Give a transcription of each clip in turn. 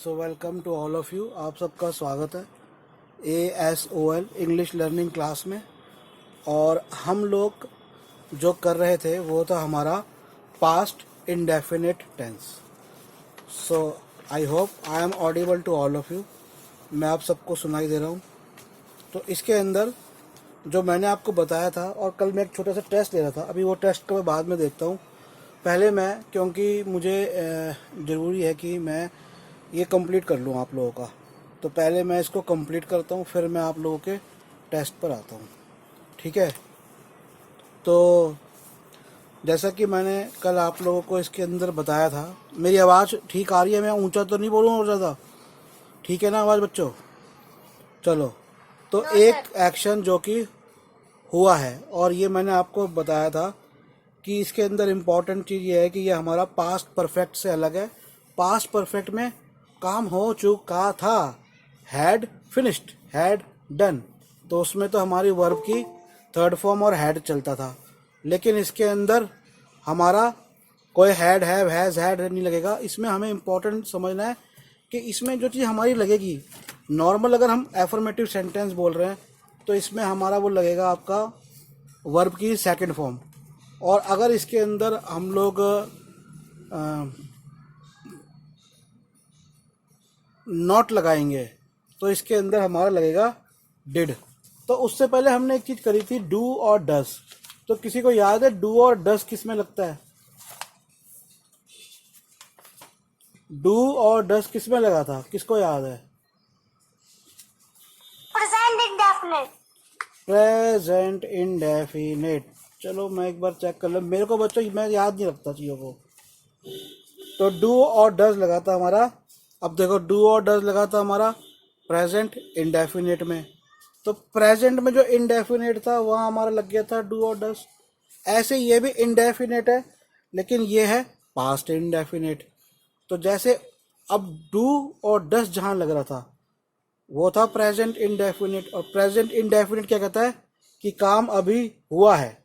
So welcome to all of you. आप सबका स्वागत है ASOL इंग्लिश लर्निंग क्लास में। और हम लोग जो कर रहे थे वो था हमारा past indefinite tense. So I hope I am audible to all of you. मैं आप सबको सुनाई दे रहा हूँ। तो इसके अंदर जो मैंने आपको बताया था, और कल मैं एक छोटा सा टेस्ट ले रहा था, अभी वो टेस्ट को मैं बाद में देखता हूँ। पहले मैं, क्योंकि मुझे ज़रूरी है कि मैं ये कंप्लीट कर लूँ आप लोगों का, तो पहले मैं इसको कंप्लीट करता हूँ, फिर मैं आप लोगों के टेस्ट पर आता हूँ। ठीक है? तो जैसा कि मैंने कल आप लोगों को इसके अंदर बताया था, मेरी आवाज़ ठीक आ रही है? मैं ऊंचा तो नहीं बोलूँ और ज़्यादा? ठीक है ना आवाज़ बच्चों? चलो, तो एक एक्शन जो कि हुआ है, और ये मैंने आपको बताया था कि इसके अंदर इम्पॉर्टेंट चीज़ ये है कि ये हमारा पास्ट परफेक्ट से अलग है। पास्ट परफेक्ट में काम हो चुका था, हैड फिनिश्ड, हैड डन, तो उसमें तो हमारी वर्ब की थर्ड फॉर्म और हैड चलता था। लेकिन इसके अंदर हमारा कोई हैड, हैव, हैज़, हैड नहीं लगेगा। इसमें हमें इम्पोर्टेंट समझना है कि इसमें जो चीज़ हमारी लगेगी, नॉर्मल अगर हम एफर्मेटिव सेंटेंस बोल रहे हैं तो इसमें हमारा वो लगेगा आपका वर्ब की सेकंड फॉर्म। और अगर इसके अंदर हम लोग नॉट लगाएंगे तो इसके अंदर हमारा लगेगा डिड। तो उससे पहले हमने एक चीज़ करी थी, डू और डस। तो किसी को याद है डू और डस किस में लगता है? डू और डस किस में लगा था? किसको याद है? Present indefinite. Present indefinite. चलो मैं एक बार चेक कर लूँ, मेरे को बच्चों मैं याद नहीं रखता चीज़ों को। तो डू और डस लगा था हमारा। अब देखो, डू और डस लगा था हमारा प्रेजेंट इंडेफिनिट में। तो प्रेजेंट में जो इंडेफिनिट था वहाँ हमारा लग गया था डू और डस। ऐसे ये भी इंडेफिनिट है, लेकिन ये है पास्ट इंडेफिनिट। तो जैसे अब डू और डस जहाँ लग रहा था वो था प्रेजेंट इंडेफिनिट। और प्रेजेंट इंडेफिनिट क्या कहता है कि काम अभी हुआ है,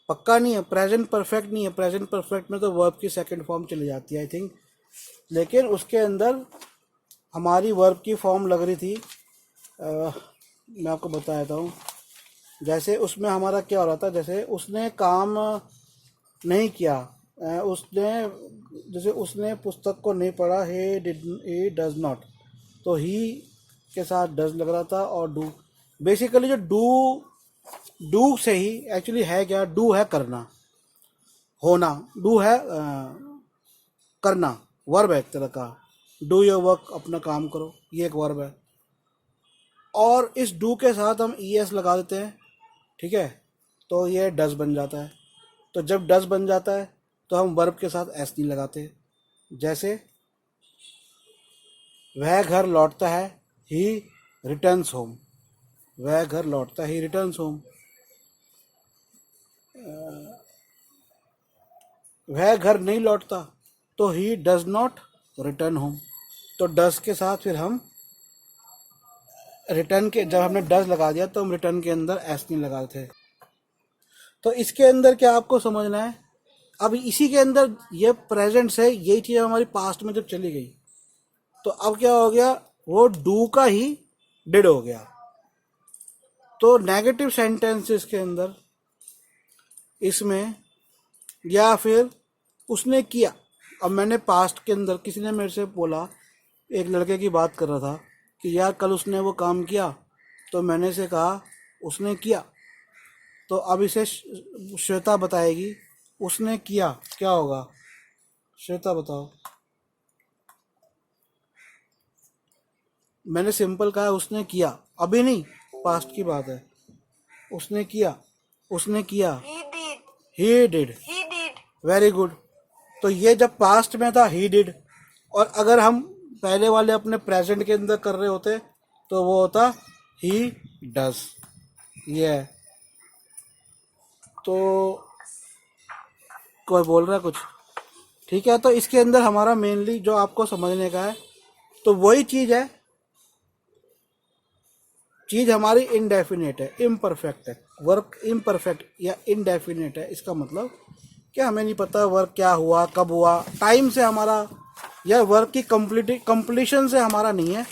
पक्का नहीं है, प्रेजेंट परफेक्ट नहीं है। प्रेजेंट परफेक्ट में तो वर्ब की सेकंड फॉर्म चली जाती है आई थिंक, लेकिन उसके अंदर हमारी वर्ब की फॉर्म लग रही थी। मैं आपको बता देता हूँ। जैसे उसमें हमारा क्या हो रहा था, जैसे उसने काम नहीं किया, उसने, जैसे उसने पुस्तक को नहीं पढ़ा, ही डज नॉट, तो ही के साथ डज लग रहा था। और डू, बेसिकली जो डू से ही एक्चुअली है क्या, डू है करना, होना, डू है करना, वर्ब है एक तरह का। डू योर वर्क, अपना काम करो, ये एक वर्ब है। और इस डू के साथ हम ES लगा देते हैं, ठीक है, तो ये डज बन जाता है। तो जब डज बन जाता है तो हम वर्ब के साथ एस नहीं लगाते। जैसे वह घर लौटता है, ही रिटर्न्स होम। वह घर लौटता है, ही रिटर्न्स होम। वह घर नहीं लौटता तो he does not return home. तो डज के साथ फिर हम रिटर्न के, जब हमने डज लगा दिया तो हम रिटर्न के अंदर एस नहीं लगाते थे। तो इसके अंदर क्या आपको समझना है, अब इसी के अंदर ये प्रेजेंट से यही चीज़ हमारी पास्ट में जब चली गई तो अब क्या हो गया, वो डू का ही डिड हो गया। तो नेगेटिव सेंटेंसेस के अंदर इसमें, या फिर उसने किया। अब मैंने पास्ट के अंदर, किसी ने मेरे से बोला, एक लड़के की बात कर रहा था कि यार कल उसने वो काम किया, तो मैंने से कहा उसने किया। तो अब इसे श्वेता बताएगी उसने किया क्या होगा। श्वेता बताओ। मैंने सिंपल कहा उसने किया, अभी नहीं, पास्ट की बात है। उसने किया, उसने किया, He did. He did. He did. Very good. तो ये जब पास्ट में था ही डिड, और अगर हम पहले वाले अपने प्रेजेंट के अंदर कर रहे होते तो वो होता ही डज। ये है। तो कोई बोल रहा है कुछ? ठीक है, तो इसके अंदर हमारा मेनली जो आपको समझने का है, तो वही चीज़ है, चीज़ हमारी इनडेफिनेट है, इम्परफेक्ट है। वर्क इम्परफेक्ट या इनडेफिनेट है, इसका मतलब कि हमें नहीं पता वर्क क्या हुआ, कब हुआ, टाइम से हमारा यह वर्क की कंप्लीशन से हमारा नहीं है,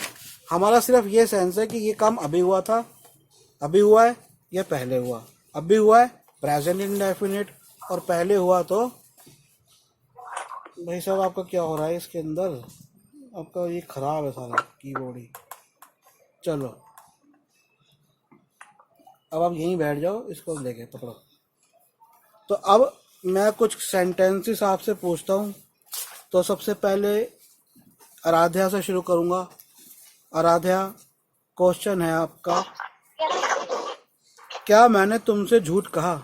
हमारा सिर्फ ये सेंस है कि ये काम अभी हुआ था, अभी हुआ है, या पहले हुआ, अभी हुआ है प्रेजेंट इंडेफिनिट, और पहले हुआ तो भाई साहब आपका क्या हो रहा है इसके अंदर, आपका ये खराब है सारा कीबोर्ड ही। चलो अब आप यहीं बैठ जाओ, इसको लेके पकड़ो। तो अब मैं कुछ सेंटेंसेस आपसे पूछता हूँ। तो सबसे पहले आराध्या से शुरू करूँगा। आराध्या, क्वेश्चन है आपका, क्या मैंने तुमसे झूठ कहा?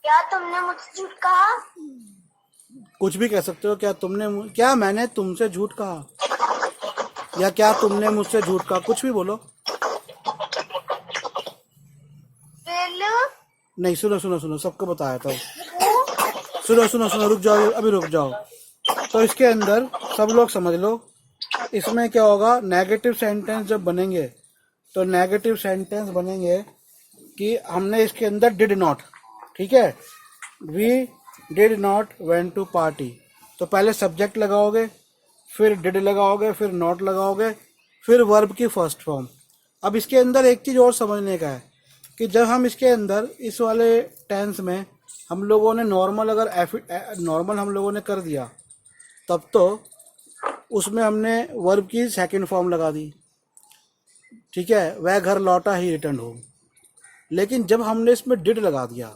क्या तुमने मुझसे झूठ कहा? कुछ भी कह सकते हो। क्या मैंने तुमसे झूठ कहा, या क्या तुमने मुझसे झूठ कहा, कुछ भी बोलो। नहीं, सुनो सुनो सुनो, सबको बताया था। सुनो सुनो सुनो, रुक जाओ, अभी रुक जाओ। तो इसके अंदर सब लोग समझ लो, इसमें क्या होगा, नेगेटिव सेंटेंस जब बनेंगे तो नेगेटिव सेंटेंस बनेंगे कि हमने इसके अंदर डिड नॉट, ठीक है, we did not went to party, तो पहले सब्जेक्ट लगाओगे, फिर डिड लगाओगे, फिर नॉट लगाओगे, फिर वर्ब की फर्स्ट फॉर्म। अब इसके अंदर एक चीज़ और समझने का है कि जब हम इसके अंदर इस वाले टेंस में हम लोगों ने नॉर्मल, अगर नॉर्मल हम लोगों ने कर दिया, तब तो उसमें हमने वर्ब की सेकंड फॉर्म लगा दी, ठीक है, वह घर लौटा ही रिटर्न होम। लेकिन जब हमने इसमें डिड लगा दिया,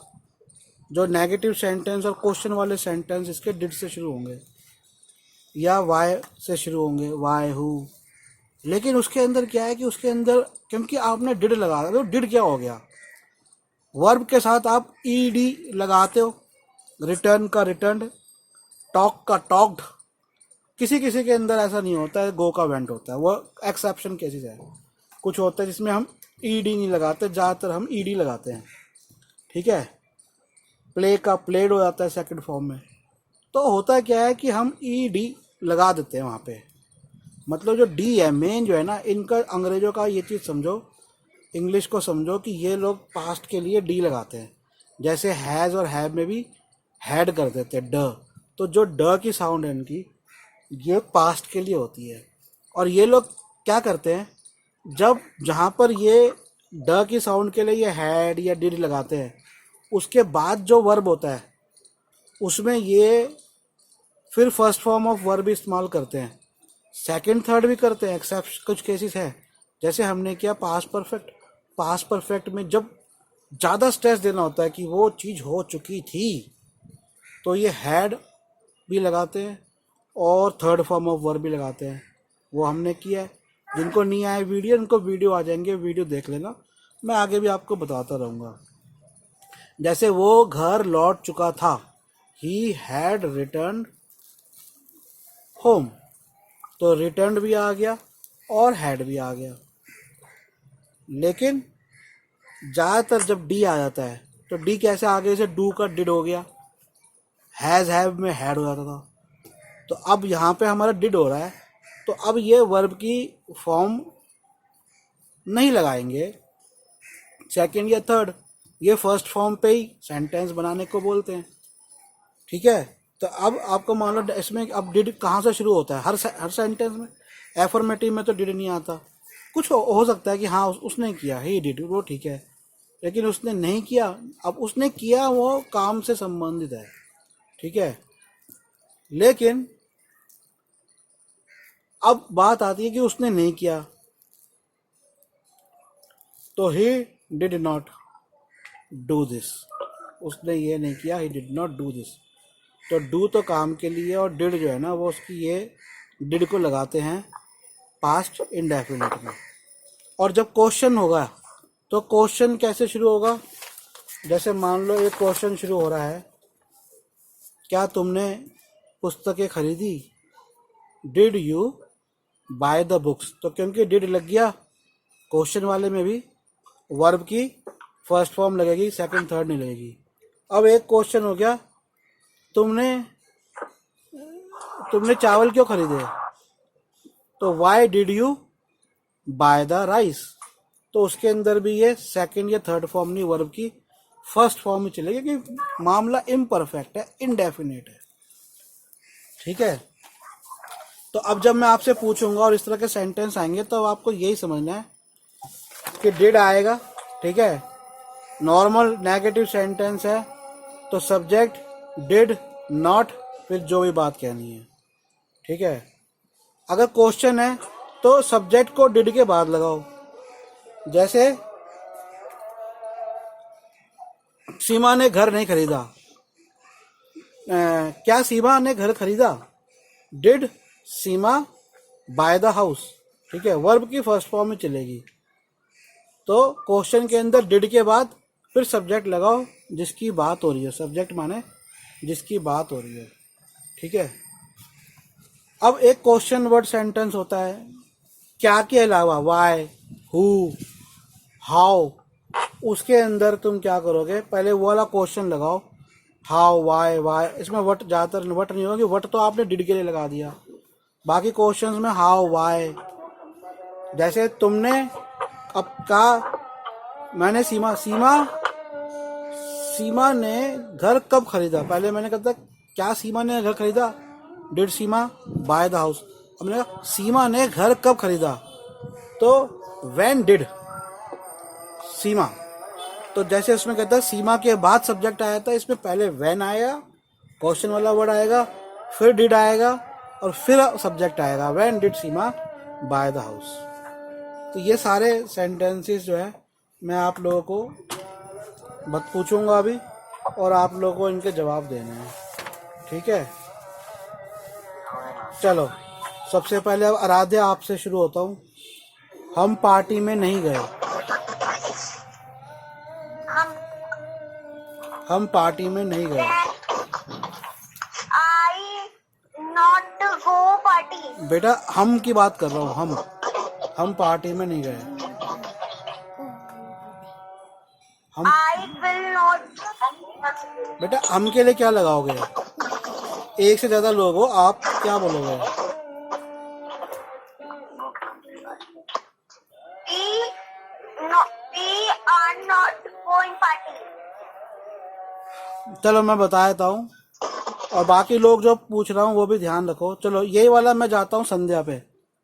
जो नेगेटिव सेंटेंस और क्वेश्चन वाले सेंटेंस इसके डिड से शुरू होंगे या वाई से शुरू होंगे, वाई हु, लेकिन उसके अंदर क्या है कि उसके अंदर क्योंकि आपने डिड लगा दिया, तो डिड क्या हो गया, वर्ब के साथ आप ईडी लगाते हो, रिटर्न का रिटर्न, टॉक का टॉक्ड। किसी किसी के अंदर ऐसा नहीं होता है, गो का वेंट होता है, वो एक्सेप्शन केसेस है। कुछ होता है जिसमें हम ईडी नहीं लगाते, ज़्यादातर हम ईडी लगाते हैं, ठीक है। प्ले का प्लेड हो जाता है सेकंड फॉर्म में। तो होता क्या है कि हम ईडी लगा देते हैं वहाँ पे, मतलब जो डी है मेन जो है ना, इनका अंग्रेजों का ये चीज़ समझो, इंग्लिश को समझो कि ये लोग पास्ट के लिए डी लगाते हैं। जैसे हैज़ और हैव में भी हैड कर देते हैं, ड, तो जो ड की साउंड है इनकी, ये पास्ट के लिए होती है। और ये लोग क्या करते हैं, जब जहाँ पर ये ड की साउंड के लिए ये हैड या डिड लगाते हैं, उसके बाद जो वर्ब होता है उसमें ये फिर फर्स्ट फॉर्म ऑफ वर्ब इस्तेमाल करते हैं, सेकंड थर्ड भी करते हैं, एक्सेप्ट कुछ केसेस है। जैसे हमने किया पास्ट परफेक्ट, पास्ट परफेक्ट में जब ज़्यादा स्ट्रेस देना होता है कि वो चीज़ हो चुकी थी, तो ये हैड भी लगाते हैं और थर्ड फॉर्म ऑफ वर्ब भी लगाते हैं, वो हमने किया है। जिनको नहीं आए वीडियो, उनको वीडियो आ जाएंगे, वीडियो देख लेना, मैं आगे भी आपको बताता रहूँगा। जैसे वो घर लौट चुका था, ही हैड रिटर्न होम, तो रिटर्न भी आ गया और हैड भी आ गया। लेकिन ज़्यादातर जब डी आ जाता है तो डी कैसे आगे से डू का डिड हो गया, हैज़ हैव में हैड हो जाता था, तो अब यहाँ पे हमारा डिड हो रहा है, तो अब ये वर्ब की फॉर्म नहीं लगाएंगे सेकंड या थर्ड, ये फर्स्ट फॉर्म पे ही सेंटेंस बनाने को बोलते हैं, ठीक है। तो अब आपको मान लो इसमें अब डिड कहाँ से शुरू होता है, हर सेंटेंस में। एफर्मेटिव में तो डिड नहीं आता, कुछ हो सकता है कि हाँ उसने किया, ही डिड, वो ठीक है, लेकिन उसने नहीं किया, अब उसने किया वो काम से संबंधित है, ठीक है। लेकिन अब बात आती है कि उसने नहीं किया, तो ही डिड नॉट डू दिस, उसने ये नहीं किया, ही डिड नॉट डू दिस। तो डू तो काम के लिए, और डिड जो है ना वो उसकी ये डिड को लगाते हैं पास्ट इंडेफिनिट में। और जब क्वेश्चन होगा तो क्वेश्चन कैसे शुरू होगा, जैसे मान लो एक क्वेश्चन शुरू हो रहा है, क्या तुमने पुस्तकें खरीदी, did you buy the books, तो क्योंकि डिड लग गया क्वेश्चन वाले में भी, वर्ब की फर्स्ट फॉर्म लगेगी, सेकंड थर्ड नहीं लगेगी। अब एक क्वेश्चन हो गया, तुमने चावल क्यों खरीदे, तो why did you buy the rice, तो उसके अंदर भी ये सेकंड या थर्ड फॉर्म नहीं, वर्ब की फर्स्ट फॉर्म में चलेगी, क्योंकि मामला इम्परफेक्ट है, इनडेफिनेट है। ठीक है। तो अब जब मैं आपसे पूछूंगा और इस तरह के सेंटेंस आएंगे तो आपको यही समझना है कि डिड आएगा, ठीक है। नॉर्मल नेगेटिव सेंटेंस है तो सब्जेक्ट डिड, नॉट, फिर जो भी बात कहनी है, ठीक है। अगर क्वेश्चन है तो सब्जेक्ट को डिड के बाद लगाओ। जैसे सीमा ने घर नहीं खरीदा। क्या सीमा ने घर खरीदा? Did Seema bye the house, ठीक है। वर्ब की फर्स्ट फॉर्म में चलेगी। तो क्वेश्चन के अंदर डिड के बाद फिर सब्जेक्ट लगाओ जिसकी बात हो रही है। सब्जेक्ट माने जिसकी बात हो रही है, ठीक है। अब एक क्वेश्चन वर्ड सेंटेंस होता है, क्या के अलावा वाई, हु, हाउ, उसके अंदर तुम क्या करोगे, पहले वो वाला क्वेश्चन लगाओ, हाउ, वाई। इसमें वट ज़्यादातर वट नहीं होगा कि वट तो आपने डिड के लिए लगा दिया। बाकी क्वेश्चंस में हाउ, वाई। जैसे तुमने अब कहा मैंने सीमा ने घर कब खरीदा। पहले मैंने कहा था क्या सीमा ने घर खरीदा, did Seema bye the house. अब मैंने कहा सीमा ने घर कब खरीदा, तो व्हेन डिड सीमा। तो जैसे इसमें कहता है सीमा के बाद सब्जेक्ट आया था, इसमें पहले व्हेन आएगा, क्वेश्चन वाला वर्ड आएगा, फिर डिड आएगा और फिर सब्जेक्ट आएगा, when did Seema bye the house. तो ये सारे सेंटेंसेस जो है मैं आप लोगों को बत पूछूंगा अभी और आप लोगों को इनके जवाब देने हैं, ठीक है। चलो सबसे पहले अब आराध्या आपसे शुरू होता हूँ। हम पार्टी में नहीं गए। हम पार्टी में नहीं गए। आई नॉट गो पार्टी। बेटा हम की बात कर रहा हूँ, हम पार्टी में नहीं गए। हम आई विल नॉट। बेटा हम के लिए क्या लगाओगे? एक से ज्यादा लोग हो, आप क्या बोलोगे? We are not going party. चलो मैं बता देता हूँ और बाकी लोग जो पूछ रहा हूँ वो भी ध्यान रखो। चलो यही वाला मैं जाता हूँ संध्या पे।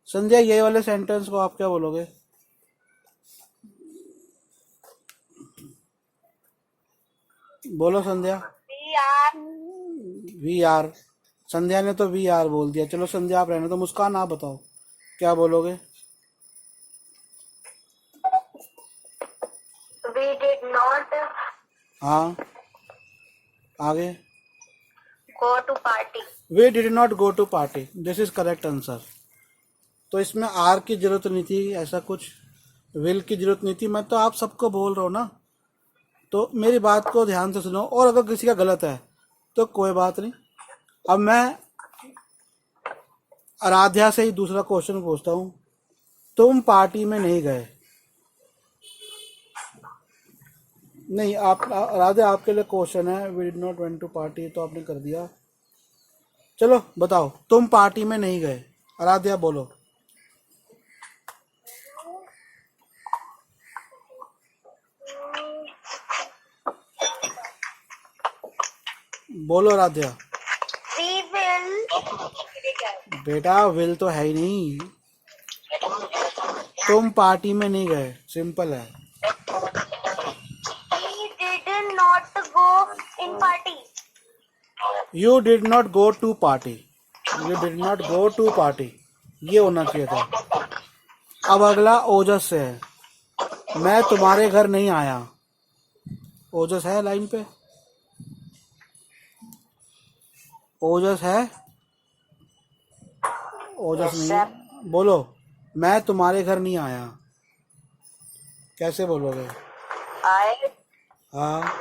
संध्या यही वाले सेंटेंस को आप क्या बोलोगे? बोलो संध्या। We are. संध्या ने तो वी आर बोल दिया। चलो संध्या आप रहने तो। मुस्कान आप बताओ क्या बोलोगे? We did not हाँ आगे। go to party. We did not go to party, this is correct answer. तो इसमें आर की जरूरत नहीं थी, ऐसा कुछ विल की जरूरत नहीं थी। मैं तो आप सबको बोल रहा हूँ ना, तो मेरी बात को ध्यान से सुनो। और अगर किसी का गलत है तो कोई बात नहीं। अब मैं आराध्या से ही दूसरा क्वेश्चन पूछता हूँ। तुम पार्टी में नहीं गए। नहीं आप आराध्या आपके लिए क्वेश्चन है, we did not went to party, तो आपने कर दिया। चलो बताओ, तुम पार्टी में नहीं गए। आराध्या बोलो। बोलो आराध्या। We will. बेटा विल तो है ही नहीं, तुम पार्टी में नहीं गए, सिंपल है। We did not go in party. You did not go to party. You did not go to party, ये होना चाहिए था। अब अगला ओजस से है। मैं तुम्हारे घर नहीं आया। ओजस है लाइन पे? ओजस है? ओजस नहीं है। बोलो मैं तुम्हारे घर नहीं आया। कैसे बोलोगे? हाँ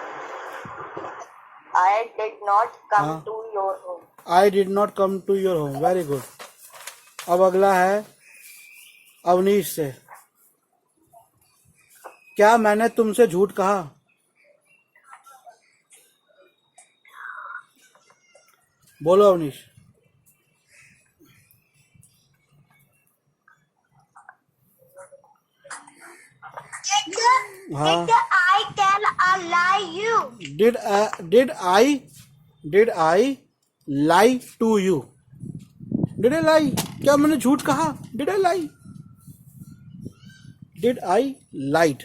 I did not come हाँ। to your home. I did not come to your home, very good. अब अगला है अवनीश से। क्या मैंने तुमसे झूठ कहा? बोलो अवनीश। हाँ। Did I tell a lie you? Did I lie to you? Did I lie, क्या मैंने झूठ कहा? Did I lie, did I light,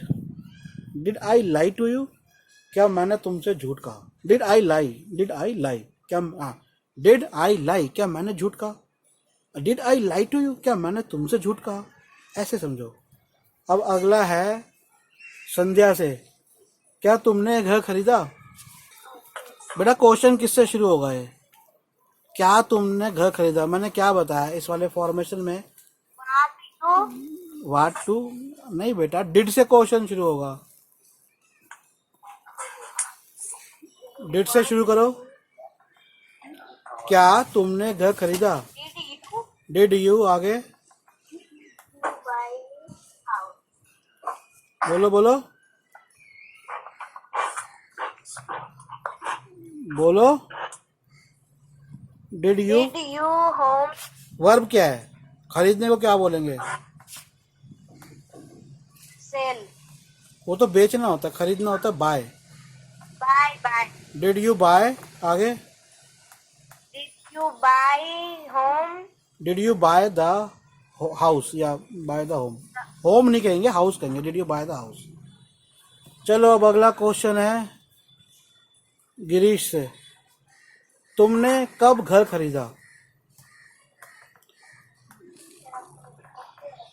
did I lie to you, क्या मैंने तुमसे झूठ कहा? Did I lie, did I lie, क्या डिड आई लाई, क्या मैंने झूठ कहा? Did I lie to you, क्या मैंने तुमसे झूठ कहा? ऐसे समझो। अब अगला है संध्या से, क्या तुमने घर खरीदा? बेटा क्वेश्चन किससे शुरू होगा ये? क्या तुमने घर खरीदा? मैंने क्या बताया इस वाले फॉर्मेशन में? व्हाट टू नहीं बेटा, डिड से क्वेश्चन शुरू होगा। डिड से शुरू करो। क्या तुमने घर खरीदा? डिड यू, आगे बोलो बोलो बोलो। डिड यू, होम वर्ब क्या है? खरीदने को क्या बोलेंगे? सेल वो तो बेचना होता है, खरीदना होता है buy. Buy did you buy, आगे did you buy home did you buy the house या बाय द होम? होम नहीं कहेंगे, हाउस कहेंगे। Did you buy the house. चलो अब अगला क्वेश्चन है गिरीश से, तुमने कब घर खरीदा?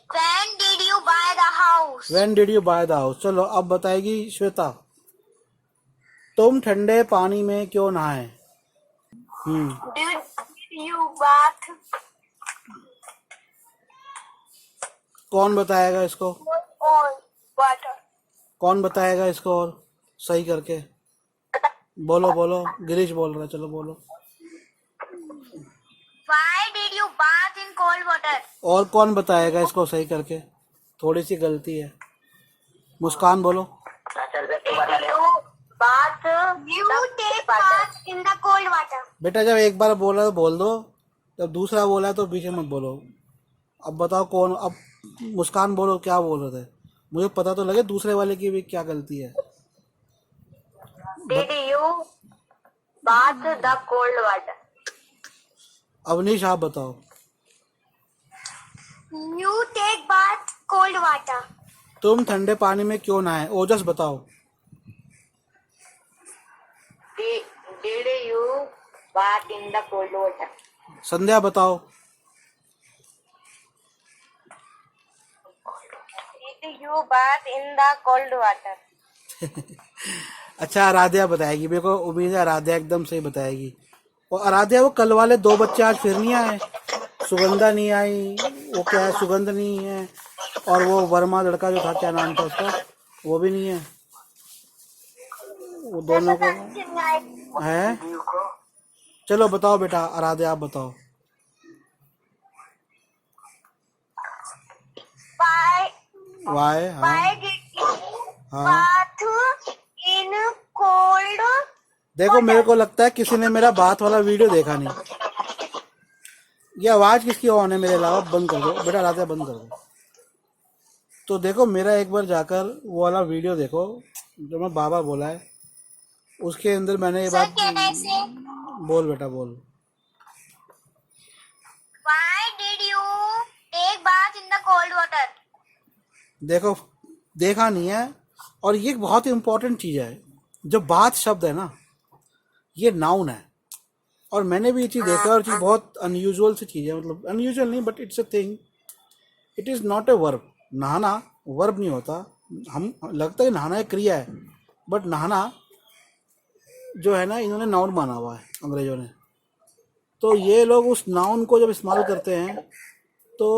When did you buy the house? When did you buy the house. चलो अब बताएगी श्वेता, तुम ठंडे पानी में क्यों नहाए? Did you bath कौन बताएगा इसको? on water? कौन बताएगा इसको और सही करके? बोलो बोलो, गिरीश बोल रहा है, चलो बोलो। Why did you bath in cold water? और कौन बताएगा इसको सही करके? थोड़ी सी गलती है। मुस्कान बोलो। You take bath in the cold water. बेटा जब एक बार बोला तो बोल दो, जब दूसरा बोला तो पीछे मत बोलो। अब बताओ कौन? अब मुस्कान बोलो, क्या बोल रहे थे? मुझे पता तो लगे दूसरे वाले की भी क्या गलती है। Did you bath the cold water? Awanish आप बताओ। You take bath cold water. तुम ठंडे पानी में क्यों नहाए? ओजस बताओ। Did you bath in the cold water? संध्या बताओ। Did you bath in the cold water? अच्छा आराध्या बताएगी, मेरे को उम्मीद है आराध्या एकदम सही बताएगी। और आराध्या वो कल वाले दो बच्चे आज फिर नहीं आए, सुगंधा नहीं आई, वो क्या है सुगंध नहीं है, और वो वर्मा लड़का जो था क्या नाम था उसका, वो भी नहीं है। वो दोनों को है। चलो बताओ बेटा, आराध्या आप बताओ। वाई? Why did you हाँ bath in cold? देखो, मेरे को लगता है किसी ने मेरा बात वाला वीडियो देखा नहीं। ये आवाज किसकी ऑन है मेरे अलावा? बंद कर दो बेटा, आराध्या बंद कर दो। तो देखो मेरा एक बार जाकर वो वाला वीडियो देखो जो मैं बाबा बोला है, उसके अंदर मैंने ये बात। बोल बेटा बोल। Why did you take bath in the cold water? देखो देखा नहीं है, और ये बहुत इंपॉर्टेंट चीज है। जो बात शब्द है ना, ये नाउन है, और मैंने भी ये चीज देखा, और चीज बहुत अनयूजुअल सी चीज है। मतलब अनयूजुअल नहीं, but it's a thing, it is not a verb. नहाना वर्ब नहीं होता। हम लगता है नहाना एक क्रिया है, बट नहाना जो है ना, इन्होंने नाउन माना हुआ है अंग्रेजों ने। तो ये लोग उस नाउन को जब इस्तेमाल करते हैं, तो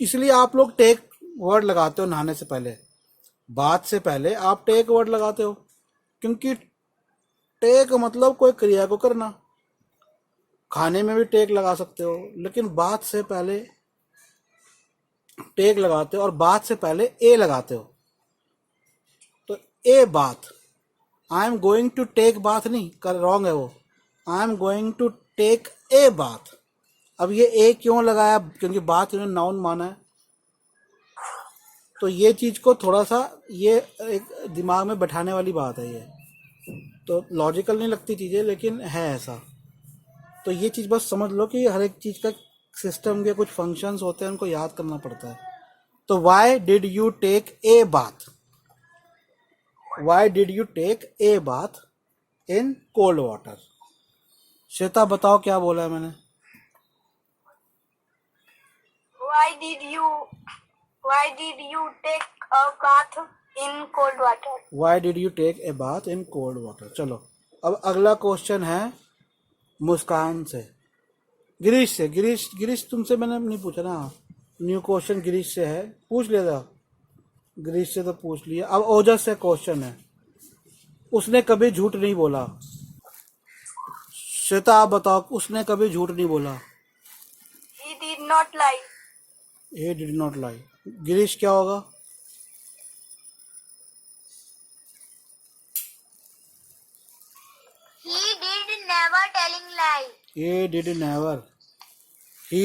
इसलिए आप लोग टेक वर्ड लगाते हो नहाने से पहले। बात से पहले आप टेक वर्ड लगाते हो, क्योंकि टेक मतलब कोई क्रिया को करना। खाने में भी टेक लगा सकते हो, लेकिन बात से पहले टेक लगाते हो, और बात से पहले ए लगाते हो। तो ए बात, I am going to take bath नहीं कर, रॉन्ग है वो। I am going to take a bath. अब ये ए क्यों लगाया? क्योंकि बात इन्होंने नाउन माना है। तो ये चीज को थोड़ा सा ये एक दिमाग में बैठाने वाली बात है। ये तो लॉजिकल नहीं लगती चीजें, लेकिन है ऐसा। तो ये चीज़ बस समझ लो कि हर एक चीज़ का सिस्टम के कुछ फंक्शंस होते हैं, उनको याद करना पड़ता है। तो why did you take a bath, why did you take a bath in cold water. Shweta बताओ क्या बोला है मैंने। Why did you take a bath in cold water? Why did you take a bath in cold water. चलो अब अगला question है मुस्कान से, गिरीश से। गिरीश तुमसे मैंने नहीं पूछा ना, न्यू क्वेश्चन गिरीश से है, पूछ लिया था गिरीश से, तो पूछ लिया। अब ओजस से क्वेश्चन है, उसने कभी झूठ नहीं बोला। श्वेता आप बताओ, उसने कभी झूठ नहीं बोला। He did not lie. He did not lie। Girish क्या होगा? He did never telling lie. He did never। He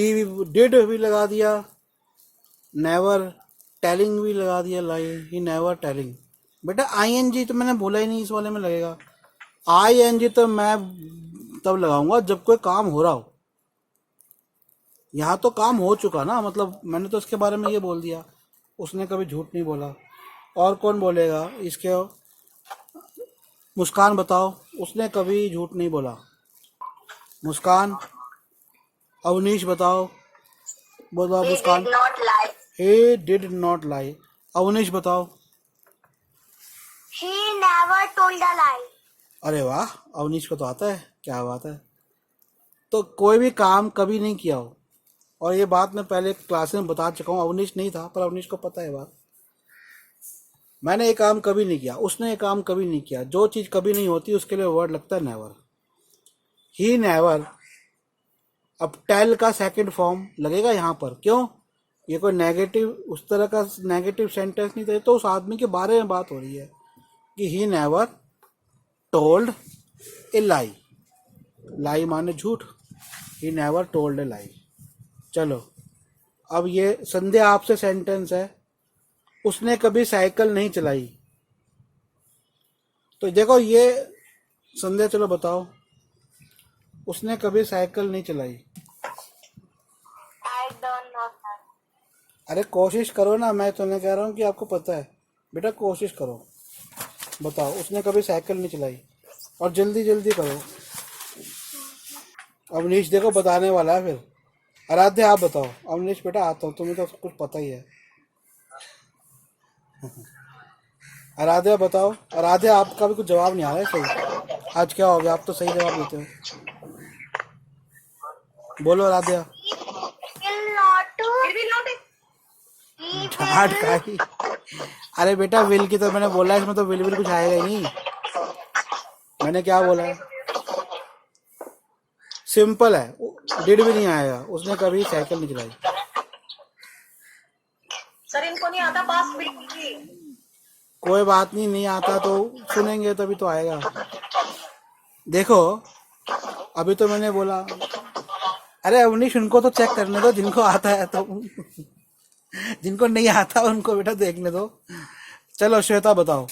did भी लगा दिया, never telling भी लगा दिया, lie। He never telling। बेटा ing तो मैंने बोला ही नहीं, इस वाले में लगेगा। ing तो मैं तब लगाऊंगा जब कोई काम हो रहा हो। यहाँ तो काम हो चुका ना, मतलब मैंने तो इसके बारे में ये बोल दिया, उसने कभी झूठ नहीं बोला। और कौन बोलेगा इसके? मुस्कान बताओ, उसने कभी झूठ नहीं बोला। मुस्कान। अवनीश बताओ, बोलो He Muskan. did not lie. He did not lie। Awanish बताओ। He never told a lie. अरे वाह, अवनीश को तो आता है, क्या बात है। तो कोई भी काम कभी नहीं किया हो, और ये बात मैं पहले क्लास में बता चुका हूँ, अवनीश नहीं था पर अवनीश को पता है बात। मैंने ये काम कभी नहीं किया, उसने ये काम कभी नहीं किया। जो चीज़ कभी नहीं होती उसके लिए वर्ड लगता है नेवर। He never. अब टेल का सेकंड फॉर्म लगेगा यहाँ पर, क्यों? ये कोई नेगेटिव उस तरह का नेगेटिव सेंटेंस नहीं था, तो उस आदमी के बारे में बात हो रही है कि ही नेवर टोल्ड ए लाई। लाई माने झूठ। ही नेवर टोल्ड ए लाई। चलो अब ये संध्या आपसे सेंटेंस है, उसने कभी साइकिल नहीं चलाई। तो देखो ये संध्या, चलो बताओ, उसने कभी साइकिल नहीं चलाई। I don't know her. अरे कोशिश करो ना, मैं तुम्हें कह रहा हूँ कि आपको पता है। बेटा कोशिश करो, बताओ उसने कभी साइकिल नहीं चलाई, और जल्दी जल्दी करो। अवनीश देखो बताने वाला है फिर। आराध्या आप बताओ। अवनीश बेटा आता हूँ, तुम्हें तो कुछ पता ही है। आराध्या बताओ। आराध्या आपका भी कुछ जवाब नहीं आ रहा है सही। आज क्या हो गया, आप तो सही जवाब देते हो। बोलो Aaradhya. He will not. He डांट will. खाई। अरे बेटा विल की तो मैंने बोला है, इसमें तो विल कुछ आएगा ही नहीं। मैंने क्या बोला है, सिंपल है, डिड भी नहीं आएगा। उसने कभी साइकिल नहीं चलाई। सर इनको नहीं आता पास बिल्कुल भी। कोई बात नहीं, नहीं आता तो सुनेंगे तभी तो आएगा। देखो अभी तो मैंने बोला। अरे अवनीश उनको तो चेक करने दो, जिनको आता है तो। जिनको नहीं आता उनको बेटा देखने दो। चलो श्वेता बताओ,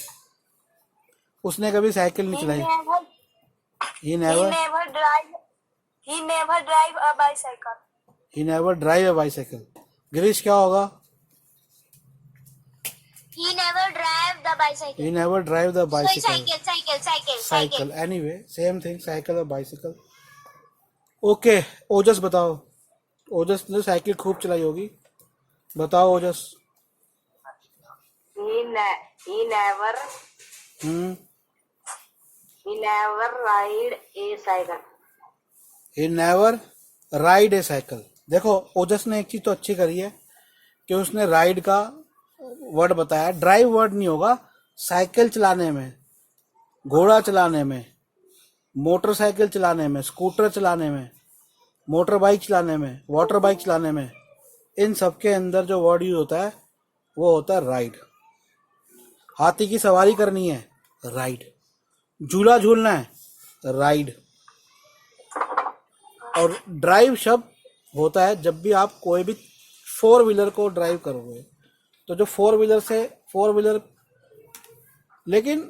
उसने कभी साइकिल नहीं चलाई। ही He never. never drive. He never drive a bicycle. He never drive A bicycle. Girish क्या होगा? He never drive the bicycle. He never drive the bicycle. Cycle. Cycle, anyway same thing, cycle और bicycle. Okay ओजस बताओ। ओजस ने cycle खूब चलाई होगी, बताओ ओजस। He never hmm. ride a cycle. He never ride A cycle. देखो ओजस ने एक चीज तो अच्छी करी है कि उसने राइड का वर्ड बताया। ड्राइव वर्ड नहीं होगा। साइकिल चलाने में, घोड़ा चलाने में, मोटरसाइकिल चलाने में, स्कूटर चलाने में, मोटर बाइक चलाने में, वाटर बाइक चलाने में, इन सब के अंदर जो वर्ड यूज होता है वो होता है राइड। हाथी की सवारी करनी है, राइड। झूला झूलना है, राइड। और ड्राइव शब्द होता है जब भी आप कोई भी फोर व्हीलर को ड्राइव करोगे। तो जो फोर व्हीलर, लेकिन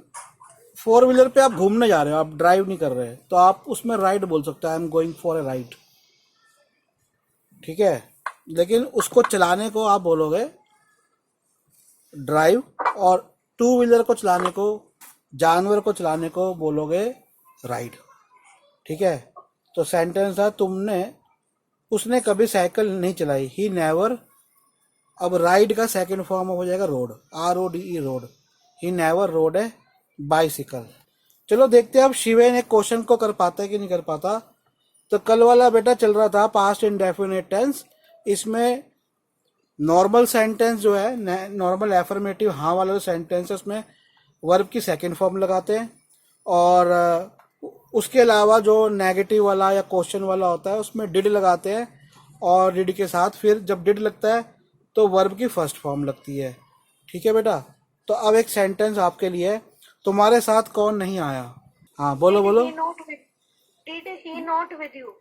फोर व्हीलर पे आप घूमने जा रहे हो, आप ड्राइव नहीं कर रहे, तो आप उसमें राइड बोल सकते हो, आई am going for a ride, ठीक है। लेकिन उसको चलाने को आप बोलोगे ड्राइव, और टू व्हीलर को चलाने को, जानवर को चलाने को बोलोगे राइड, ठीक है। तो सेंटेंस था उसने कभी साइकिल नहीं चलाई, ही नेवर। अब राइड का सेकंड फॉर्म हो जाएगा road, RODE, road. He never road है बाइसिकल। चलो देखते हैं अब शिवेन एक क्वेश्चन को कर पाता है कि नहीं कर पाता। तो कल वाला बेटा चल रहा था पास्ट इंडेफिनिट टेंस, इसमें नॉर्मल सेंटेंस जो है, नॉर्मल एफर्मेटिव हाँ वाला जो सेंटेंस है उसमें वर्ब की सेकंड फॉर्म लगाते हैं, और उसके अलावा जो नेगेटिव वाला या क्वेश्चन वाला होता है उसमें डिड लगाते हैं, और डिड के साथ फिर जब डिड लगता है तो वर्ब की फर्स्ट फॉर्म लगती है, ठीक है बेटा। तो अब एक सेंटेंस आपके लिए, तुम्हारे साथ कौन नहीं आया। हाँ बोलो बोलो। Did he not with you?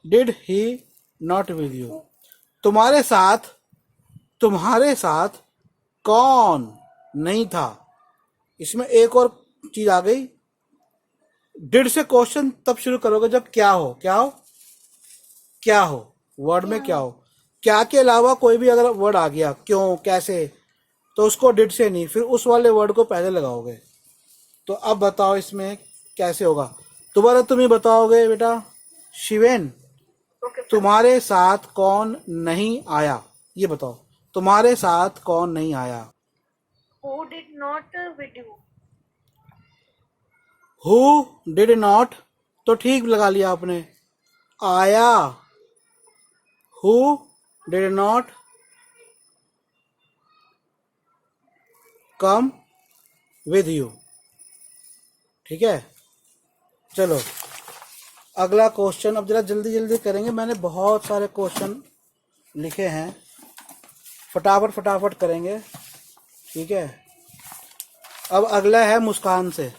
Did he not with you. तुम्हारे साथ कौन नहीं था। इसमें एक और चीज आ गई, डिड से क्वेश्चन तब शुरू करोगे जब क्या हो वर्ड में क्या हो। क्या के अलावा कोई भी अगर वर्ड आ गया, क्यों, कैसे, तो उसको डिड से नहीं, फिर उस वाले वर्ड को पहले लगाओगे। तो अब बताओ इसमें कैसे होगा, दोबारा तुम ही बताओगे बेटा। शिवेन, तुम्हारे साथ कौन नहीं आया, ये बताओ, तुम्हारे साथ कौन नहीं आया। Who did not with you? Who did not, तो ठीक लगा लिया आपने। आया, who did not come with you, ठीक है। चलो अगला क्वेश्चन, अब जरा जल्दी जल्दी करेंगे, मैंने बहुत सारे क्वेश्चन लिखे हैं, फटाफट करेंगे, ठीक है। अब अगला है मुस्कान से,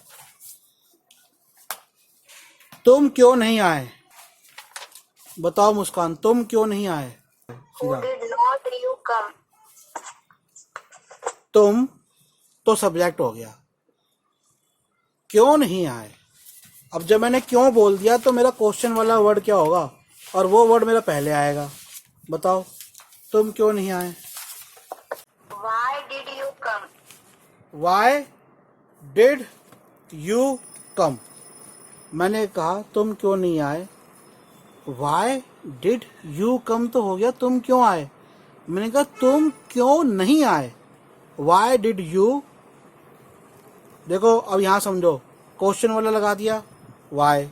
तुम क्यों नहीं आए। बताओ मुस्कान, तुम क्यों नहीं आए। Who did not you come? तुम तो सब्जेक्ट हो गया, क्यों नहीं आए। अब जब मैंने क्यों बोल दिया तो मेरा क्वेश्चन वाला वर्ड क्या होगा, और वो वर्ड मेरा पहले आएगा। बताओ तुम क्यों नहीं आए। Why did you come? Y did you come. मैंने कहा तुम क्यों नहीं आए, वाई डिड यू कम तो हो गया तुम क्यों आए। मैंने कहा तुम क्यों नहीं आए, वाई डिड यू। देखो अब यहां समझो, क्वेश्चन वाला लगा दिया वाई,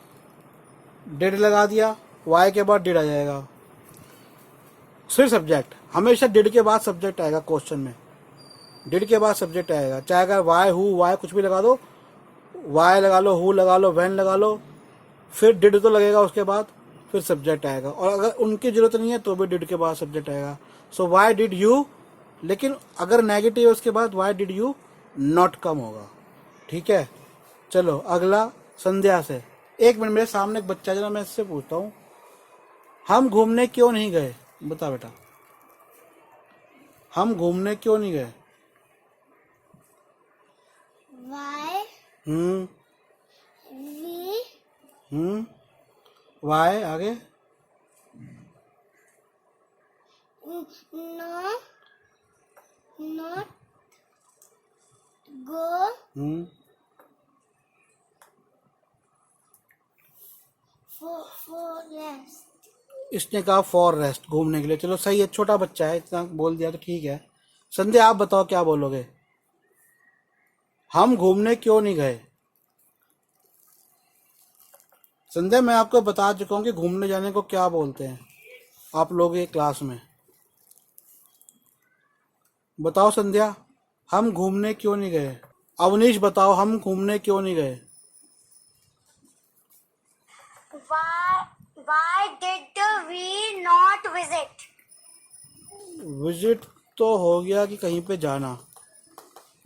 डिड लगा दिया, वाई के बाद डिड आ जाएगा, फिर सब्जेक्ट। हमेशा डिड के बाद सब्जेक्ट आएगा क्वेश्चन में, डिड के बाद सब्जेक्ट आएगा, चाहे अगर वाई हु वाई कुछ भी लगा दो, वाई लगा लो, हु लगा लो, वैन लगा लो, फिर डिड तो लगेगा उसके बाद, फिर सब्जेक्ट आएगा। और अगर उनकी जरूरत नहीं है तो भी डिड के बाद सब्जेक्ट आएगा। सो वाई डिड यू, लेकिन अगर नेगेटिव है उसके बाद Y did you not come होगा, ठीक है। चलो अगला संध्या से। एक मिनट, मेरे सामने एक बच्चा, जरा मैं इससे पूछता हूँ, हम घूमने क्यों नहीं गए। बता बेटा, हम घूमने क्यों नहीं गए। Why we वाई आगे, not go for rest? इसने कहा फॉर रेस्ट, घूमने के लिए। चलो सही है, छोटा बच्चा है, इतना बोल दिया तो ठीक है। संध्या आप बताओ क्या बोलोगे, हम घूमने क्यों नहीं गए। संध्या मैं आपको बता चुका हूँ कि घूमने जाने को क्या बोलते हैं आप लोग ये क्लास में। बताओ संध्या, हम घूमने क्यों नहीं गए। अवनीश बताओ, हम घूमने क्यों नहीं गए। Why did we not visit? Visit तो हो गया कि कहीं पे जाना।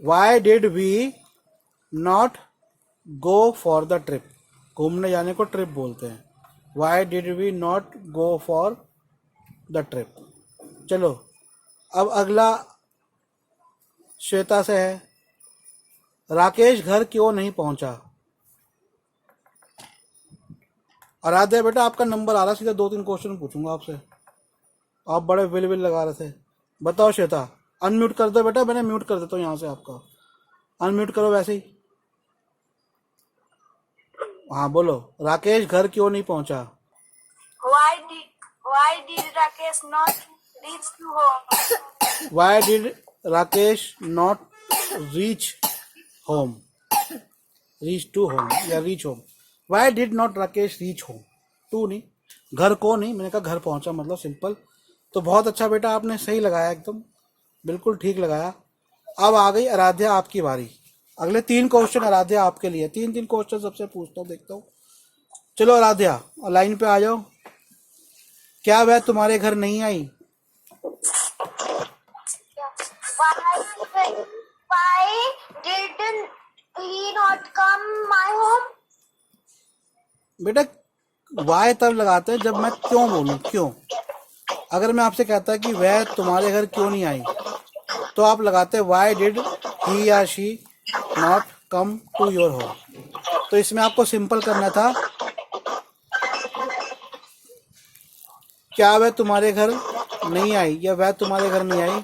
Why did we not go for the trip, घूमने जाने को ट्रिप बोलते हैं। Why did we not go for the trip. चलो अब अगला श्वेता से है, राकेश घर क्यों नहीं पहुंचा? आराध्या बेटा आपका नंबर आ रहा, सीधा 2-3 क्वेश्चन पूछूंगा आपसे, आप बड़े विल विल लगा रहे थे। बताओ श्वेता, अनम्यूट कर दो बेटा, मैंने म्यूट कर देता हूँ यहाँ से आपका, अनम्यूट करो वैसे ही। हाँ बोलो, राकेश घर क्यों नहीं पहुंचा? Why did Rakesh not reach to home? Why did Rakesh not reach home? Reach to home या reach home? Why did not Rakesh reach home? To नहीं, घर को नहीं, मैंने कहा घर पहुंचा मतलब सिंपल। तो बहुत अच्छा बेटा, आपने सही लगाया, एकदम बिल्कुल ठीक लगाया। अब आ गई आराध्या आपकी बारी। अगले 3 क्वेश्चन आराध्या आपके लिए, 3 क्वेश्चन सबसे पूछता हूँ, देखता हूँ। चलो आराध्या लाइन पे आ जाओ। क्या वह तुम्हारे घर नहीं आई? Why did he not come my home? बेटा वाई तब लगाते हैं जब मैं क्यों बोलूं, क्यों। अगर मैं आपसे कहता कि वह तुम्हारे घर क्यों नहीं आई, तो आप लगाते वाई डिड ही या she not come to your home. तो इसमें आपको सिंपल करना था, क्या वह तुम्हारे घर नहीं आई या वह तुम्हारे घर नहीं आई।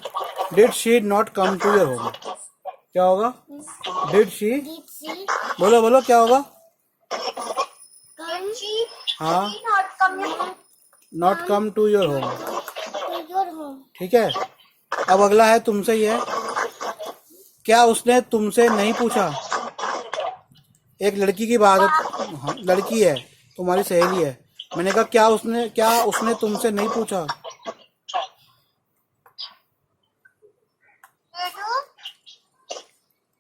Did she not come to your home, क्या होगा? डिड शी, बोलो बोलो क्या होगा? Did she हाँ, not come not come to your home, to your home? ठीक है। अब अगला है तुमसे ही है, क्या उसने तुमसे नहीं पूछा? एक लड़की की बात है, हाँ, लड़की है, तुम्हारी सहेली है। मैंने कहा क्या उसने तुमसे नहीं पूछा?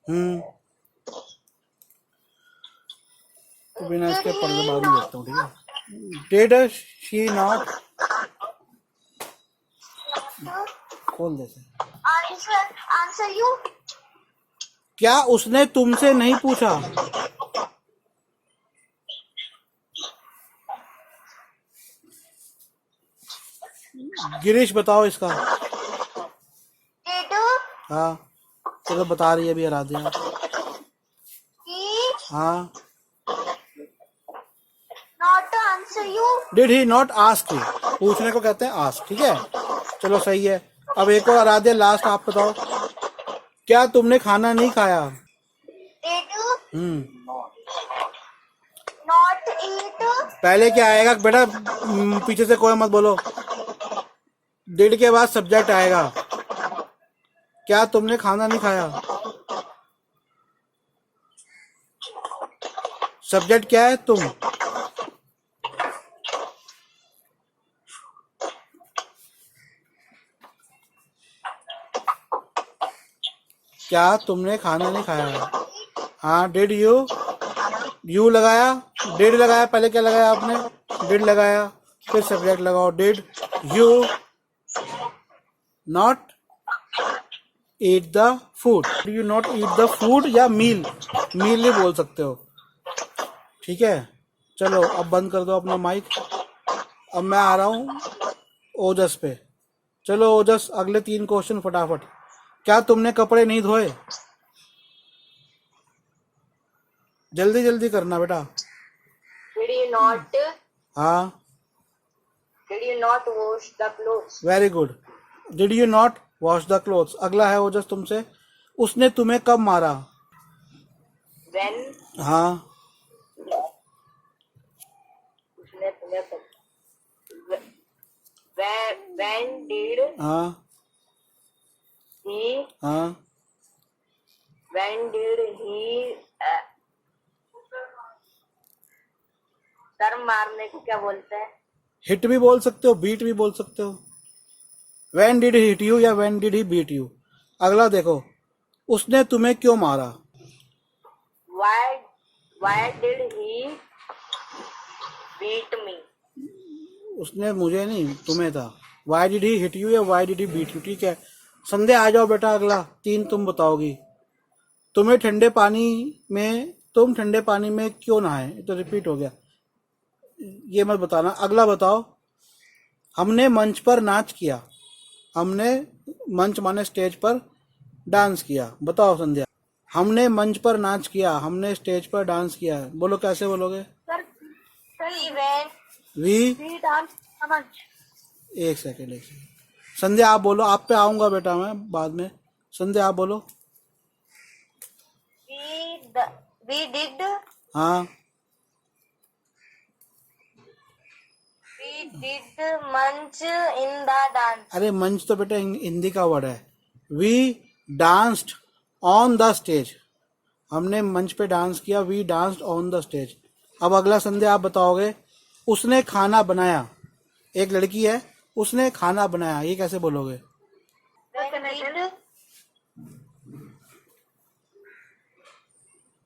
Did तो बिना इसके पढ़ने बाद में देखता हूँ, ठीक है। डिड शी नॉट, खोल देते, answer you? क्या उसने तुमसे नहीं पूछा? गिरीश बताओ इसका। Did हाँ चलो बता रही है अभी आराध्या। he हाँ, not answer you? Did he not ask you, पूछने को कहते हैं आस्क, ठीक है। चलो सही है। अब एक और आराध्या, लास्ट आप बताओ, क्या तुमने खाना नहीं खाया? Did not eat? पहले क्या आएगा बेटा, पीछे से कोई मत बोलो, डिड के बाद सब्जेक्ट आएगा। क्या तुमने खाना नहीं खाया? सब्जेक्ट क्या है? तुम। क्या तुमने खाना नहीं खाया? हाँ, डिड यू लगाया, डिड लगाया, पहले क्या लगाया आपने? डिड लगाया, फिर सब्जेक्ट लगाओ। Did you not eat the food? You not eat the food या मील ही बोल सकते हो, ठीक है। चलो अब बंद कर दो अपना माइक। अब मैं आ रहा हूँ ओजस पे। चलो ओजस, अगले 3 क्वेश्चन फटाफट। क्या तुमने कपड़े नहीं धोए? जल्दी जल्दी करना बेटा। Did you not हाँ, wash the clothes? Very good. Did you not wash the clothes. अगला है ओजस तुमसे, उसने तुम्हें कब मारा? When हाँ, उसने तुम्हें when did हाँ, he हाँ, when did he सर मारने को क्या बोलते हैं? हिट भी बोल सकते हो, बीट भी बोल सकते हो। When did he hit you या when did he beat you. अगला देखो, उसने तुम्हें क्यों मारा? Why did he beat me? उसने मुझे नहीं, तुम्हें था। Why did he hit you या why did he beat you, ठीक है। संध्या आ जाओ बेटा, अगला 3 तुम बताओगी। तुम ठंडे पानी में क्यों नहाए? तो रिपीट हो गया, ये मत बताना। अगला बताओ, हमने मंच पर नाच किया। हमने मंच माने स्टेज पर डांस किया। बताओ संध्या। हमने मंच पर नाच किया, हमने स्टेज पर डांस किया। बोलो कैसे बोलोगे? Sir, we went. We We danced so much. एक सेकेंड। संध्या आप बोलो, आप पे आऊंगा बेटा मैं बाद में। संध्या आप बोलो। We did. हाँ We did munch in the dance. अरे मंच तो बेटा हिंदी का वर्ड है। We danced on the stage, हमने मंच पे डांस किया। We danced on the stage. अब अगला संध्या आप बताओगे। उसने खाना बनाया, एक लड़की है, उसने खाना बनाया, ये कैसे बोलोगे? When did.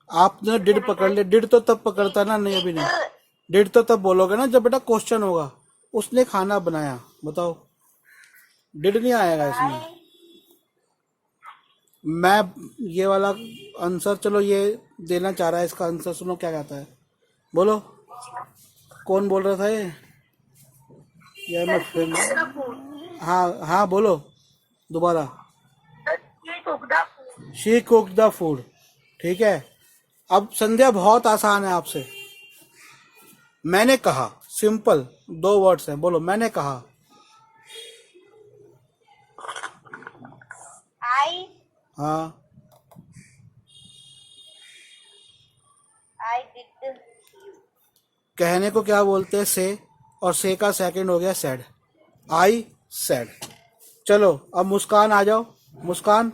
आपने डिड पकड़ लिया। डिड तो तब पकड़ता ना, नहीं अभी नहीं। डिड तो तब बोलोगे ना जब बेटा क्वेश्चन होगा। उसने खाना बनाया, बताओ। डिड नहीं आएगा इसमें। मैं ये वाला आंसर, चलो ये देना चाह रहा है, इसका आंसर सुनो क्या कहता है। बोलो कौन बोल रहा था ये? यार मैं फिर हाँ हाँ बोलो दोबारा। She cook the food. ठीक है। अब संध्या बहुत आसान है आपसे। मैंने कहा, सिंपल 2 वर्ड्स हैं। बोलो मैंने कहा। I हाँ did. कहने को क्या बोलते हैं? से, और से का सेकंड हो गया सेड। I said. चलो अब मुस्कान आ जाओ। मुस्कान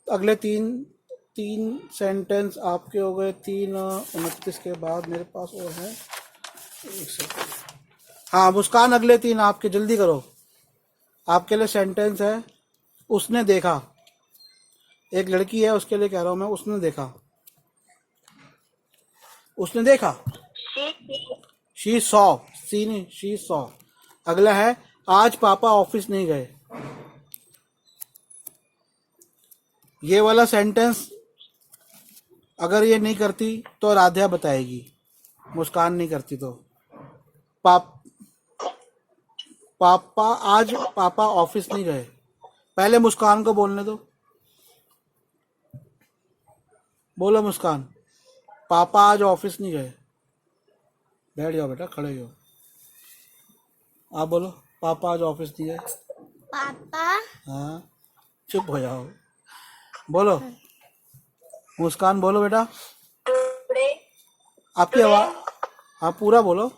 अगले तीन सेंटेंस आपके हो गए। 3:29 के बाद मेरे पास और है 1 सेकंड। हाँ मुस्कान अगले 3 आपके, जल्दी करो। आपके लिए सेंटेंस है। उसने देखा, एक लड़की है उसके लिए कह रहा हूं मैं। उसने देखा, उसने देखा। शी सॉ, सी नहीं, शी सॉ। अगला है आज पापा ऑफिस नहीं गए। ये वाला सेंटेंस अगर ये नहीं करती तो राध्या बताएगी, मुस्कान नहीं करती तो। पापा आज पापा ऑफिस नहीं गए। पहले मुस्कान को बोलने दो। बोलो मुस्कान, पापा आज ऑफिस नहीं गए। बैठ जाओ बेटा, खड़े हो। आप बोलो पापा आज ऑफिस नहीं गए। पापा हाँ चुप हो जाओ। बोलो मुस्कान, बोलो बेटा। today आपकी आवाज, हाँ पूरा बोलो,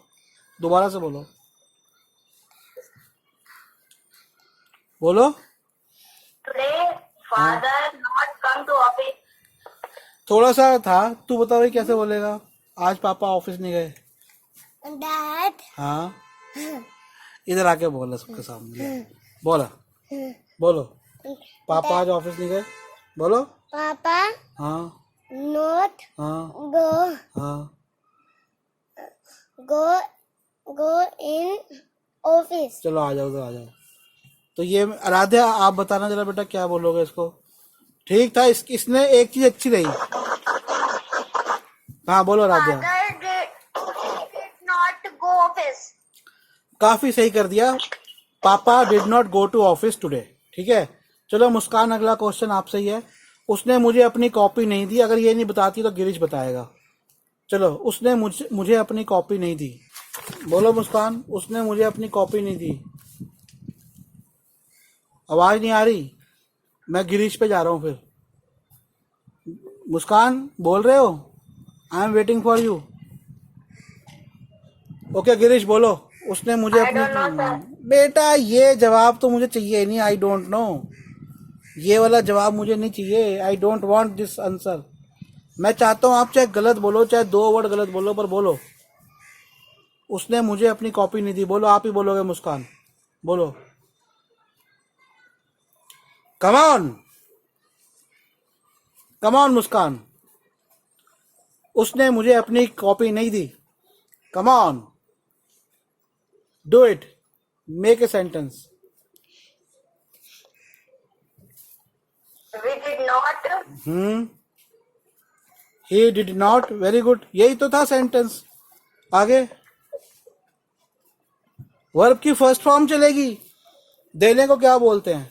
दोबारा से बोलो। बोलो father not come to office. थोड़ा सा था। तू बता भाई कैसे बोलेगा आज पापा ऑफिस नहीं गए? Dad हाँ इधर आके बोला सबके सामने। बोला, बोलो पापा आज ऑफिस नहीं गए। बोलो Papa हाँ not हाँ go हाँ in office. चलो आ जाओ, उधर आ जाओ। तो ये राध्या आप बताना जरा बेटा क्या बोलोगे इसको। ठीक था, इसने एक चीज अच्छी रही। हाँ बोलो Radhya. Father did not go office. काफी सही कर दिया। पापा did not go to office today. ठीक है। चलो मुस्कान अगला क्वेश्चन आपसे ही है। उसने मुझे अपनी कॉपी नहीं दी। अगर ये नहीं बताती तो गिरीश बताएगा। चलो उसने मुझे अपनी कॉपी नहीं दी। बोलो मुस्कान, उसने मुझे अपनी कॉपी नहीं दी। आवाज नहीं आ रही। मैं गिरीश पे जा रहा हूँ फिर। मुस्कान बोल रहे हो? I am waiting for you. Okay Girish बोलो। उसने मुझे अपनी, बेटा ये जवाब तो मुझे चाहिए नहीं। आई डोंट नो, ये वाला जवाब मुझे नहीं चाहिए। I don't want this answer. मैं चाहता हूं आप चाहे गलत बोलो, चाहे 2 वर्ड गलत बोलो, पर बोलो उसने मुझे अपनी कॉपी नहीं दी। बोलो आप ही बोलोगे मुस्कान, बोलो कम ऑन, कम ऑन मुस्कान। उसने मुझे अपनी कॉपी नहीं दी। Come on, do it, make a sentence. We did not. He did not. Very good, यही तो था सेंटेंस। आगे वर्ब की फर्स्ट फॉर्म चलेगी। देने को क्या बोलते हैं?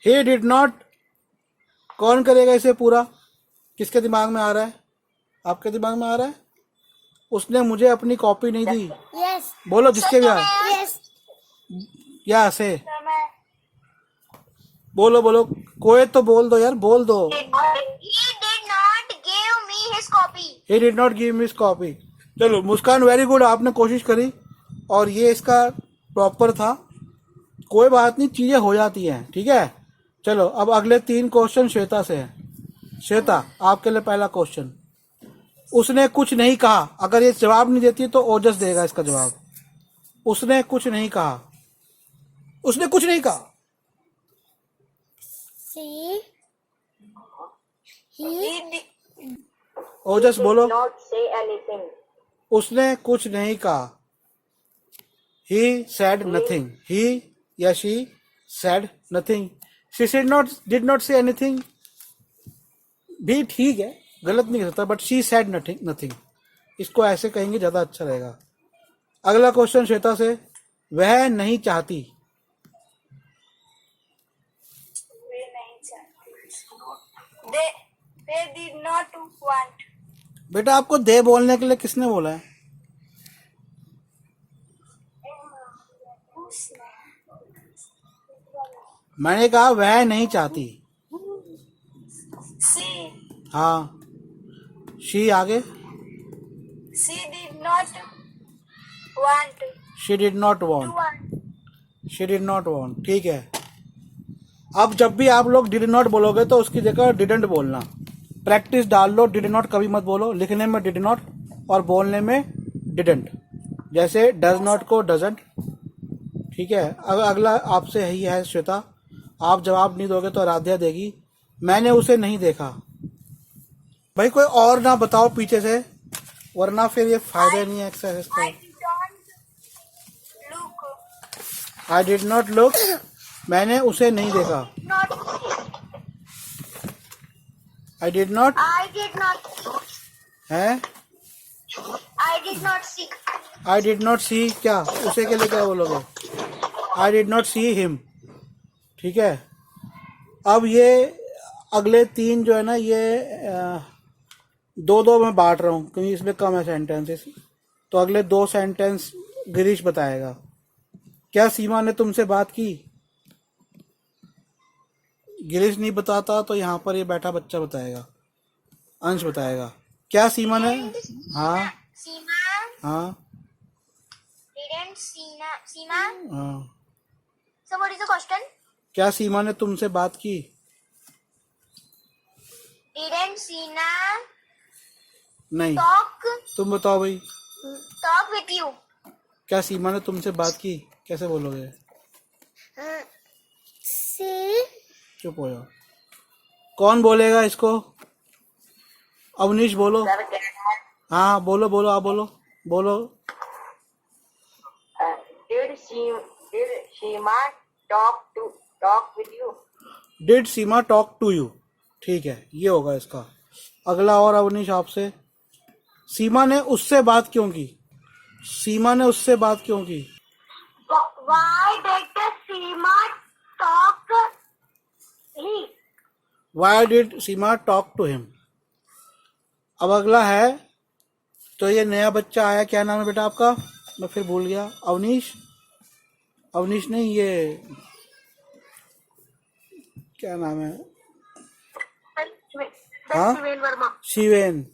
ही डिड नॉट, कौन करेगा इसे पूरा? किसके दिमाग में आ रहा है? आपके दिमाग में आ रहा है? उसने मुझे अपनी कॉपी नहीं दी। Yes. बोलो जिसके भी आए। Yes. या से बोलो बोलो, कोई तो बोल दो यार, बोल दो। He did not give me his copy. He did not give me copy. चलो मुस्कान, वेरी गुड, आपने कोशिश करी और ये इसका प्रॉपर था। कोई बात नहीं, चीजें हो जाती हैं, ठीक है। चलो अब अगले 3 क्वेश्चन श्वेता से है। श्वेता, आपके लिए पहला क्वेश्चन, उसने कुछ नहीं कहा। अगर ये जवाब नहीं देती तो ओजस देगा इसका जवाब। उसने कुछ नहीं कहा, उसने कुछ नहीं कहा। See. He ओजस बोलो। Not say anything. उसने कुछ नहीं कहा। He said nothing. He या she said nothing. She did not say anything. भी ठीक है, गलत नहीं कर सकता, बट she said nothing. इसको ऐसे कहेंगे ज्यादा अच्छा रहेगा। अगला क्वेश्चन श्वेता से, वह नहीं चाहती। They did not want. बेटा आपको दे बोलने के लिए किसने बोला है? मैंने कहा वह नहीं चाहती। She हाँ, शी आगे। did not want she did not want. want. She did not want, ठीक है। अब जब भी आप लोग डिड नॉट बोलोगे तो उसकी जगह डिडंट बोलना। प्रैक्टिस डाल लो, डिड नॉट कभी मत बोलो। लिखने में डिड नॉट और बोलने में डिडंट। जैसे डज नॉट को डजंट, ठीक है। अब अगला आपसे यही है श्वेता, आप जवाब नहीं दोगे तो आराध्या देगी। मैंने उसे नहीं देखा। भाई कोई और ना बताओ पीछे से, वरना फिर ये फायदा नहीं है एक्सरसाइज का। Don't look. I did not look, मैंने उसे नहीं देखा। Not. I did not I did not. है, I did not see. I did not see, क्या उसे के लिए क्या बोलोगे? I did not see him, ठीक है। अब ये अगले 3 जो है ना, ये 2-2 में बांट रहा हूँ क्योंकि इसमें कम है सेंटेंसेस। तो अगले 2 सेंटेंस गिरीश बताएगा। क्या सीमा ने तुमसे बात की? गिरीश नहीं बताता तो यहाँ पर ये बैठा बच्चा बताएगा, अंश बताएगा। क्या सीमा ने, हाँ Seema. हाँ Didn't Seema. हाँ, So what is the question? क्या सीमा ने तुमसे बात की? Didn't Seema नहीं, talk तुम बताओ भाई, with you? क्या सीमा ने तुमसे बात की? कैसे बोलोगे? See. चुप हो जाओ। कौन बोलेगा इसको? अवनीश बोलो। हाँ बोलो बोलो, आप बोलो बोलो। Did Shima talk with you? Did Seema talk to you, ठीक है, ये होगा इसका। अगला और अवनीश आपसे, सीमा ने उससे बात क्यों की? सीमा ने उससे बात क्यों की? Why did Seema talk? Why did Seema talk to him. अब अगला है, तो ये नया बच्चा आया, क्या नाम है बेटा आपका? मैं फिर भूल गया। अवनीश, अवनीश नहीं, ये क्या नाम है? हाँ Shiven Verma. शिवेन।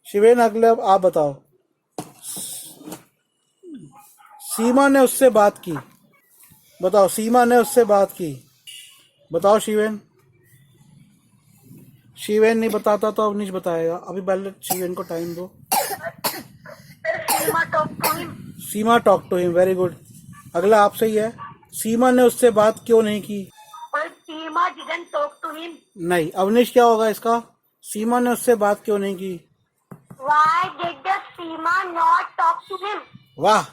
शिवेन अगले अब आप बताओ। सीमा ने उससे बात की, बताओ। सीमा ने उससे बात की, बताओ शिवेन। शिवेन नहीं बताता तो अवनीश बताएगा। अभी पहले शिवेन को टाइम दो। Seema talked to him. Seema talk to him, very good. अगला आपसे ही है, सीमा ने उससे बात क्यों नहीं की? But Seema didn't talk to him. नहीं, अवनीश क्या होगा इसका? सीमा ने उससे बात क्यों नहीं की? Why did Seema not talk to him? वाह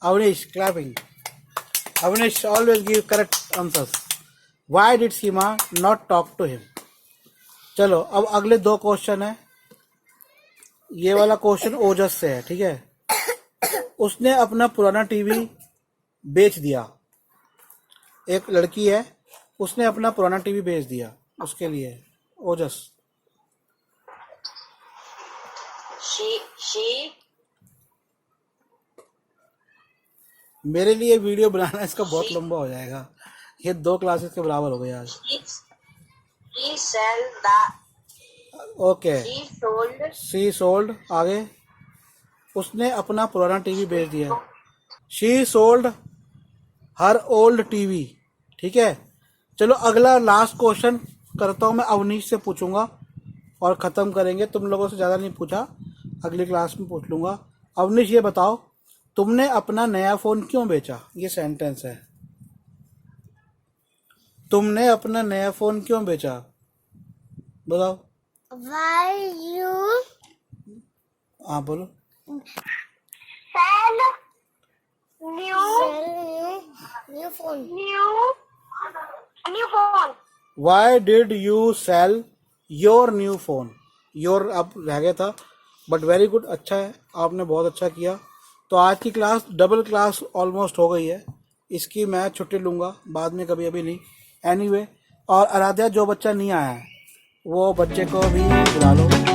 Avnish, clapping. Avnish always give correct answers. Why did Seema not talk to him? चलो अब अगले 2 क्वेश्चन है। ये वाला क्वेश्चन ओजस से है, ठीक है। उसने अपना पुराना टीवी बेच दिया। एक लड़की है, उसने अपना पुराना टीवी बेच दिया, उसके लिए ओजस। she मेरे लिए वीडियो बनाना इसका बहुत लंबा हो जाएगा, ये 2 क्लासेस के बराबर हो गए आज। she sell the okay, she sold she sold, आगे, उसने अपना पुराना टीवी बेच दिया। She sold her old TV. ठीक है, चलो अगला लास्ट क्वेश्चन करता हूँ मैं, अवनीश से पूछूंगा और ख़त्म करेंगे। तुम लोगों से ज़्यादा नहीं पूछा, अगली क्लास में पूछ लूँगा। अवनीश ये बताओ, तुमने अपना नया फ़ोन क्यों बेचा? ये सेंटेंस है, तुमने अपना नया फ़ोन क्यों बेचा, बताओ। Why you हाँ बोलो। sell new phone? New phone. Y did you sell your new phone? Your अब रह गया था, बट वेरी गुड, अच्छा है, आपने बहुत अच्छा किया। तो आज की क्लास डबल क्लास ऑलमोस्ट हो गई है, इसकी मैं छुट्टी लूँगा बाद में, कभी अभी नहीं। एनीवे, और आराध्या जो बच्चा नहीं आया है वो बच्चे को भी बुला लो।